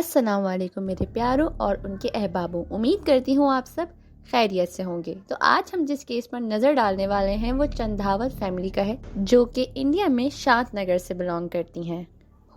अस्सलाम वालेकुम मेरे प्यारों और उनके अहबाबों। उम्मीद करती हूँ आप सब खैरियत से होंगे। तो आज हम जिस केस पर नज़र डालने वाले हैं वो चंदावत फैमिली का है, जो कि इंडिया में शाद नगर से बिलोंग करती हैं।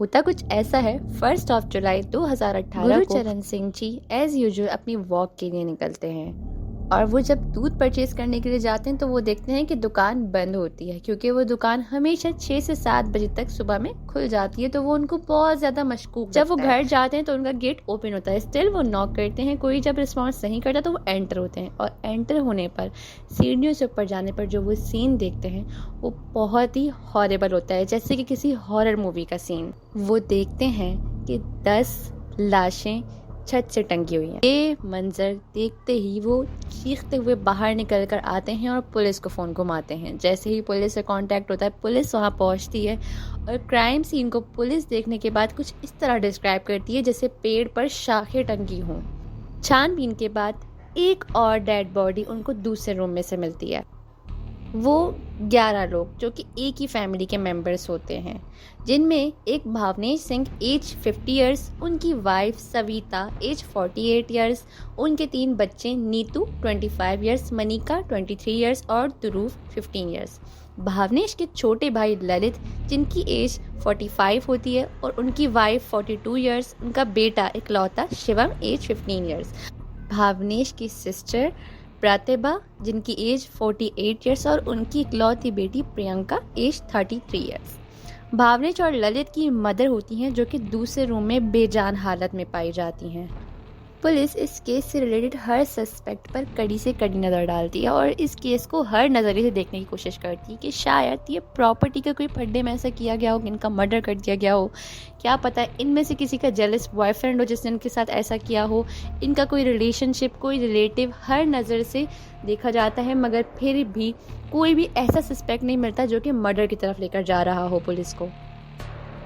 होता कुछ ऐसा है, 1 जुलाई 2018 गुरुचरण सिंह जी एज यूजुअल अपनी वॉक के लिए निकलते हैं और वो जब दूध परचेज करने के लिए जाते हैं तो वो देखते हैं कि दुकान बंद होती है, क्योंकि वो दुकान हमेशा 6 से 7 बजे तक सुबह में खुल जाती है। तो वो उनको बहुत ज़्यादा मशकूक जब वो घर जाते हैं तो उनका गेट ओपन होता है। स्टिल वो नॉक करते हैं, कोई जब रिस्पॉन्स नहीं करता तो वो एंटर होते हैं और एंटर होने पर सीढ़ियों से ऊपर जाने पर जो वो सीन देखते हैं वो बहुत ही हॉरेबल होता है, जैसे कि किसी हॉरर मूवी का सीन। वो देखते हैं कि 10 लाशें छत से टंगी हुई हैं। ये मंजर देखते ही वो चीखते हुए बाहर निकल कर आते हैं और पुलिस को फ़ोन घुमाते हैं। जैसे ही पुलिस से कांटेक्ट होता है, पुलिस वहाँ पहुँचती है और क्राइम सीन को पुलिस देखने के बाद कुछ इस तरह डिस्क्राइब करती है जैसे पेड़ पर शाखें टंगी हों। छानबीन के बाद एक और डेड बॉडी उनको दूसरे रूम में से मिलती है। वो 11 लोग जो कि एक ही फैमिली के मेंबर्स होते हैं, जिनमें एक भावनेश सिंह एज 50 इयर्स, उनकी वाइफ सविता एज 48 इयर्स, उनके 3 बच्चे नीतू 25 इयर्स, मनिका 23 इयर्स और ध्रुव 15 इयर्स। भावनेश के छोटे भाई ललित जिनकी एज 45 होती है और उनकी वाइफ 42 इयर्स, उनका बेटा इकलौता शिवम एज 15 इयर्स। भावनेश की सिस्टर प्रतिभा जिनकी एज 48 इयर्स और उनकी इकलौती बेटी प्रियंका एज 33 इयर्स। भावनेश और ललित की मदर होती हैं जो कि दूसरे रूम में बेजान हालत में पाई जाती हैं। पुलिस इस केस से रिलेटेड हर सस्पेक्ट पर कड़ी से कड़ी नज़र डालती है और इस केस को हर नज़रिए से देखने की कोशिश करती है कि शायद ये प्रॉपर्टी का कोई फड्डे में ऐसा किया गया हो, इनका मर्डर कर दिया गया हो। क्या पता इनमें से किसी का जेलस बॉयफ्रेंड हो जिसने इनके साथ ऐसा किया हो, इनका कोई रिलेशनशिप, कोई रिलेटिव, हर नज़र से देखा जाता है, मगर फिर भी कोई भी ऐसा सस्पेक्ट नहीं मिलता जो कि मर्डर की तरफ लेकर जा रहा हो पुलिस को।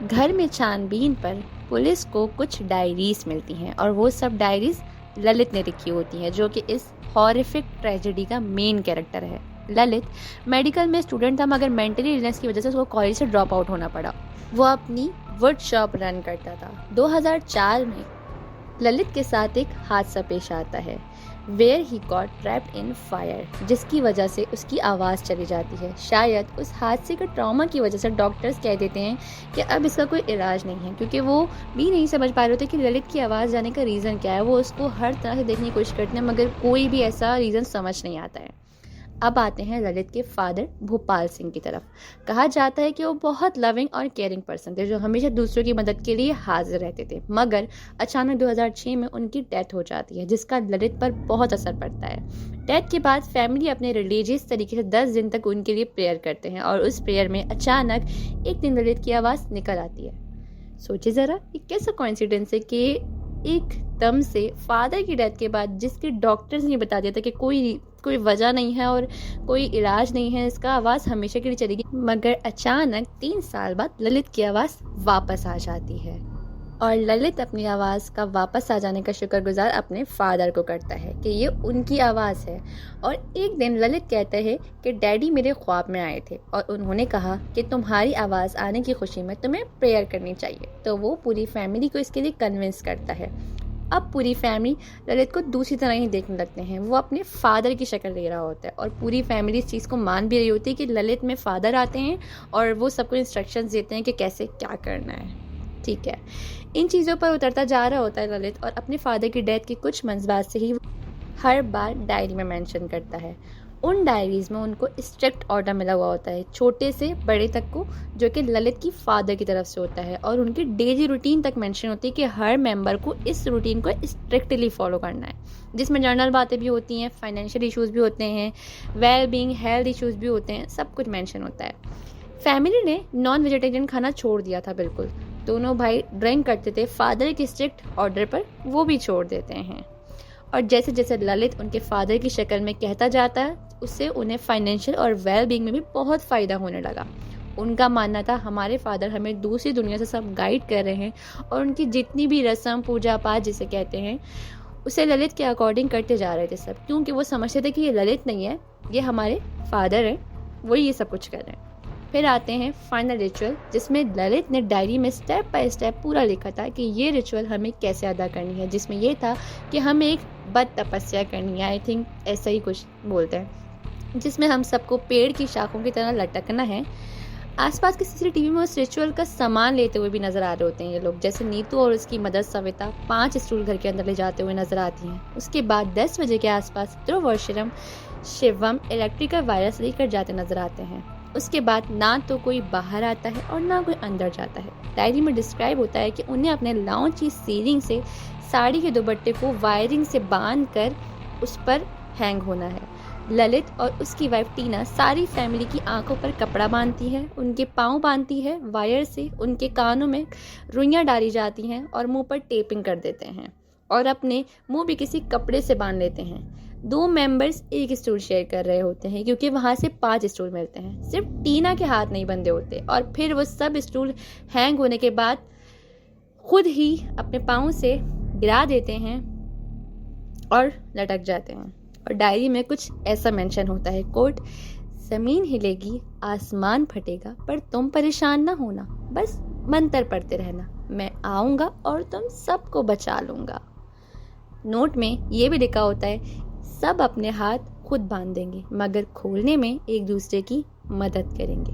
घर में छानबीन पर पुलिस को कुछ डायरीज मिलती हैं और वो सब डायरीज ललित ने लिखी होती हैं, जो कि इस हॉरिफिक ट्रेजेडी का मेन कैरेक्टर है। ललित मेडिकल में स्टूडेंट था, मगर मेंटली इलनेस की वजह से उसको कॉलेज से ड्रॉप आउट होना पड़ा। वो अपनी वुड शॉप रन करता था। 2004 में ललित के साथ एक हादसा पेश आता है, where he got trapped in fire, जिसकी वजह से उसकी आवाज़ चली जाती है। शायद उस हादसे के ट्रॉमा की वजह से डॉक्टर्स कह देते हैं कि अब इसका कोई इलाज नहीं है, क्योंकि वो भी नहीं समझ पा रहे थे कि ललित की आवाज़ जाने का रीज़न क्या है। वो उसको हर तरह से देखने की कोशिश करते हैं, मगर कोई भी ऐसा रीज़न समझ नहीं आता है। अब आते हैं ललित के फादर भोपाल सिंह की तरफ। कहा जाता है कि वो बहुत लविंग और केयरिंग पर्सन थे, जो हमेशा दूसरों की मदद के लिए हाजिर रहते थे, मगर अचानक 2006 में उनकी डेथ हो जाती है, जिसका ललित पर बहुत असर पड़ता है। डेथ के बाद फैमिली अपने रिलीजियस तरीके से 10 दिन तक उनके लिए प्रेयर करते हैं और उस प्रेयर में अचानक एक दिन ललित की आवाज़ निकल आती है। सोचिए ज़रा, ये कैसा कोइंसिडेंस है कि एकदम से फादर की डेथ के बाद, जिसके डॉक्टर्स ने बता दिया था कि कोई वजह नहीं है और कोई इलाज नहीं है, इसका आवाज़ हमेशा के लिए चलेगी, मगर अचानक 3 साल बाद ललित की आवाज़ वापस आ जाती है और ललित अपनी आवाज़ का वापस आ जाने का शुक्रगुजार अपने फादर को करता है कि ये उनकी आवाज़ है। और एक दिन ललित कहते हैं कि डैडी मेरे ख्वाब में आए थे और उन्होंने कहा कि तुम्हारी आवाज़ आने की खुशी में तुम्हें प्रेयर करनी चाहिए। तो वो पूरी फैमिली को इसके लिए कन्विंस करता है। अब पूरी फैमिली ललित को दूसरी तरह ही देखने लगते हैं। वो अपने फादर की शक्ल ले रहा होता है और पूरी फैमिली इस चीज़ को मान भी रही होती है कि ललित में फादर आते हैं और वो सबको इंस्ट्रक्शंस देते हैं कि कैसे क्या करना है। ठीक है, इन चीज़ों पर उतरता जा रहा होता है ललित और अपने फादर की डेथ के कुछ मंथ बाद से ही हर बार डायरी में मेंशन करता है। उन डायरीज़ में उनको स्ट्रिक्ट ऑर्डर मिला हुआ होता है, छोटे से बड़े तक को, जो कि ललित की फादर की तरफ से होता है, और उनकी डेली रूटीन तक मेंशन होती है कि हर मेंबर को इस रूटीन को स्ट्रिक्टली फॉलो करना है, जिसमें जर्नल बातें भी होती हैं, फाइनेंशियल इश्यूज़ भी होते हैं, वेल बीइंग हेल्थ इश्यूज़ भी होते हैं, सब कुछ मेंशन होता है। फैमिली ने नॉन वेजिटेरियन खाना छोड़ दिया था बिल्कुल। दोनों भाई ड्रिंक करते थे, फादर के स्ट्रिक्ट ऑर्डर पर वो भी छोड़ देते हैं। और जैसे जैसे ललित उनके फादर की शक्ल में कहता जाता है, उससे उन्हें फाइनेंशियल और वेल बीइंग में भी बहुत फ़ायदा होने लगा। उनका मानना था हमारे फादर हमें दूसरी दुनिया से सब गाइड कर रहे हैं और उनकी जितनी भी रस्म पूजा पाठ जिसे कहते हैं, उसे ललित के अकॉर्डिंग करते जा रहे थे सब, क्योंकि वो समझते थे कि ये ललित नहीं है, ये हमारे फादर हैं, वही ये सब कुछ कर रहे हैं। फिर आते हैं फाइनल रिचुअल, जिसमें ललित ने डायरी में स्टेप बाय स्टेप पूरा लिखा था कि ये रिचुअल हमें कैसे अदा करनी है, जिसमें ये था कि हमें एक बद तपस्या करनी है, आई थिंक ऐसा ही कुछ बोलते हैं, जिसमें हम सबको पेड़ की शाखों की तरह लटकना है। आसपास के सीसीटीवी में उस रिचुअल का सामान लेते हुए भी नजर आ रहे होते हैं ये लोग, जैसे नीतू और उसकी मदर सविता 5 स्टूल घर के अंदर ले जाते हुए नजर आती हैं। उसके बाद 10 बजे के आसपास ध्रुव और शिवम इलेक्ट्रिकल वायरस लेकर जाते नजर आते हैं। उसके बाद ना तो कोई बाहर आता है और ना कोई अंदर जाता है। डायरी में डिस्क्राइब होता है कि उन्हें अपने लाउंज की सीलिंग से साड़ी के दुपट्टे को वायरिंग से बांध कर उस पर हैंग होना है। ललित और उसकी वाइफ टीना सारी फैमिली की आंखों पर कपड़ा बांधती है, उनके पाँव बांधती है वायर से, उनके कानों में रुइयां डाली जाती हैं और मुंह पर टेपिंग कर देते हैं और अपने मुंह भी किसी कपड़े से बांध लेते हैं। 2 मेंबर्स एक स्टूल शेयर कर रहे होते हैं क्योंकि वहां से 5 स्टूल मिलते हैं। सिर्फ टीना के हाथ नहीं बंधे होते और फिर वो सब स्टूल हैंग होने के बाद खुद ही अपने पाँव से गिरा देते हैं और लटक जाते हैं। और डायरी में कुछ ऐसा मेंशन होता है, कोट, जमीन हिलेगी, आसमान फटेगा, पर तुम परेशान ना होना, बस मंत्र पढ़ते रहना, मैं आऊँगा और तुम सबको बचा लूँगा। नोट में ये भी लिखा होता है, सब अपने हाथ खुद बांध देंगे मगर खोलने में एक दूसरे की मदद करेंगे,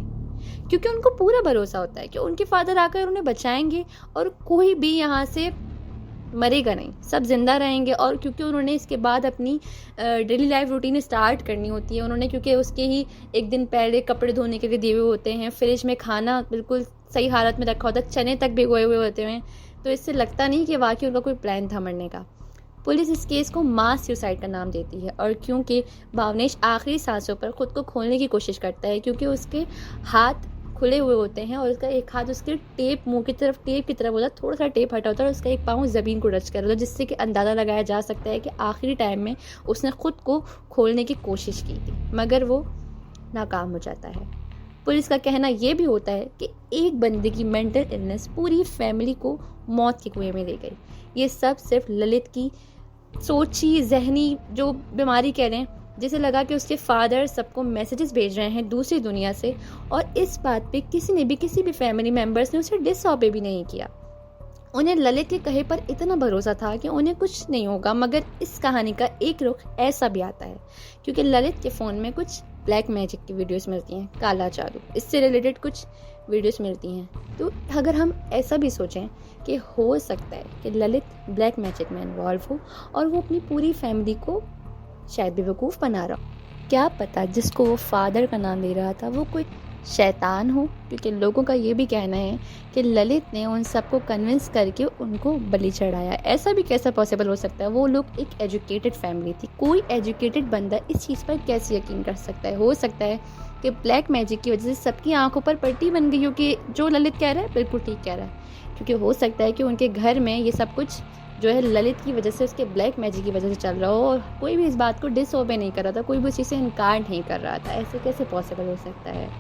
क्योंकि उनको पूरा भरोसा होता है कि उनके फादर आकर उन्हें बचाएंगे और कोई भी यहाँ से मरेगा नहीं, सब जिंदा रहेंगे। और क्योंकि उन्होंने इसके बाद अपनी डेली लाइफ रूटीन स्टार्ट करनी होती है, उन्होंने क्योंकि उसके ही एक दिन पहले कपड़े धोने के लिए दिए हुए होते हैं, फ्रिज में खाना बिल्कुल सही हालत में रखा होता है, चने तक भिगोए हुए होते हैं, तो इससे लगता नहीं कि वाकई उनका कोई प्लान था मरने का। पुलिस इस केस को मास सुसाइड का नाम देती है और क्योंकि भावनेश आखिरी सांसों पर खुद को खोलने की कोशिश करता है, क्योंकि उसके हाथ खुले हुए होते हैं और उसका एक हाथ उसके टेप मुंह की तरफ टेप की तरफ होता है, थोड़ा सा टेप हटा होता है और उसका एक पाँव ज़मीन को टच कर रहा होता है, जिससे कि अंदाज़ा लगाया जा सकता है कि आखिरी टाइम में उसने खुद को खोलने की कोशिश की थी, मगर वो नाकाम हो जाता है। पुलिस का कहना यह भी होता है कि एक बंदे की मेंटल इलनेस पूरी फैमिली को मौत के कुएं में ले गई। ये सब सिर्फ ललित की सोची जहनी जो बीमारी कह रहे हैं, जिसे लगा कि उसके फादर सबको मैसेजेस भेज रहे हैं दूसरी दुनिया से, और इस बात पे किसी भी फैमिली मेंबर्स ने उसे डिसऑबे भी नहीं किया। उन्हें ललित के कहे पर इतना भरोसा था कि उन्हें कुछ नहीं होगा। मगर इस कहानी का एक रुख ऐसा भी आता है क्योंकि ललित के फ़ोन में कुछ ब्लैक मैजिक की वीडियोस मिलती हैं, काला जादू, इससे रिलेटेड कुछ वीडियोस मिलती हैं। तो अगर हम ऐसा भी सोचें कि हो सकता है कि ललित ब्लैक मैजिक में इन्वॉल्व हो और वो अपनी पूरी फैमिली को शायद बेवकूफ़ बना रहा हो, क्या पता जिसको वो फादर का नाम ले रहा था वो कोई शैतान हो, क्योंकि लोगों का ये भी कहना है कि ललित ने उन सबको कन्विंस करके उनको बलि चढ़ाया। ऐसा भी कैसा पॉसिबल हो सकता है? वो लोग एक एजुकेटेड फैमिली थी, कोई एजुकेटेड बंदा इस चीज़ पर कैसे यकीन कर सकता है? हो सकता है कि ब्लैक मैजिक की वजह से सबकी आंखों पर पट्टी बन गई हो कि जो ललित कह रहा है बिल्कुल ठीक कह रहा है, क्योंकि हो सकता है कि उनके घर में ये सब कुछ जो है ललित की वजह से, उसके ब्लैक मैजिक की वजह से चल रहा हो और कोई भी इस बात को डिसओबे नहीं कर रहा था, कोई भी उस चीज़ से इनकार नहीं कर रहा था। ऐसे कैसे पॉसिबल हो सकता है?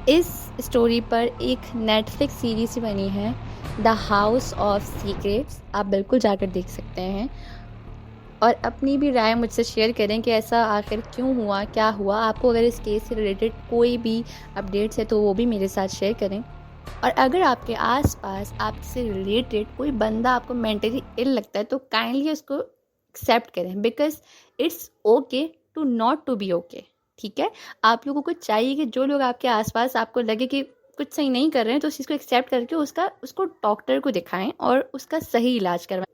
इस स्टोरी पर एक नेटफ्लिक्स सीरीज बनी है, द हाउस ऑफ सीक्रेट्स, आप बिल्कुल जाकर देख सकते हैं और अपनी भी राय मुझसे शेयर करें कि ऐसा आखिर क्यों हुआ, क्या हुआ। आपको अगर इस केस से रिलेटेड कोई भी अपडेट्स है तो वो भी मेरे साथ शेयर करें। और अगर आपके आसपास आपसे रिलेटेड कोई बंदा आपको मेंटली इल लगता है तो काइंडली उसको एक्सेप्ट करें, because it's okay to not to be okay. ठीक है, आप लोगों को चाहिए कि जो लोग आपके आसपास आपको लगे कि कुछ सही नहीं कर रहे हैं तो उस चीज़ को एक्सेप्ट करके उसको डॉक्टर को दिखाएं और उसका सही इलाज करवाएं।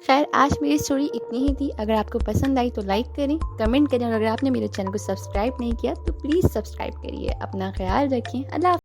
खैर, आज मेरी स्टोरी इतनी ही थी। अगर आपको पसंद आई तो लाइक करें, कमेंट करें और अगर आपने मेरे चैनल को सब्सक्राइब नहीं किया तो प्लीज़ सब्सक्राइब करिए। अपना ख्याल रखें। अल्लाह।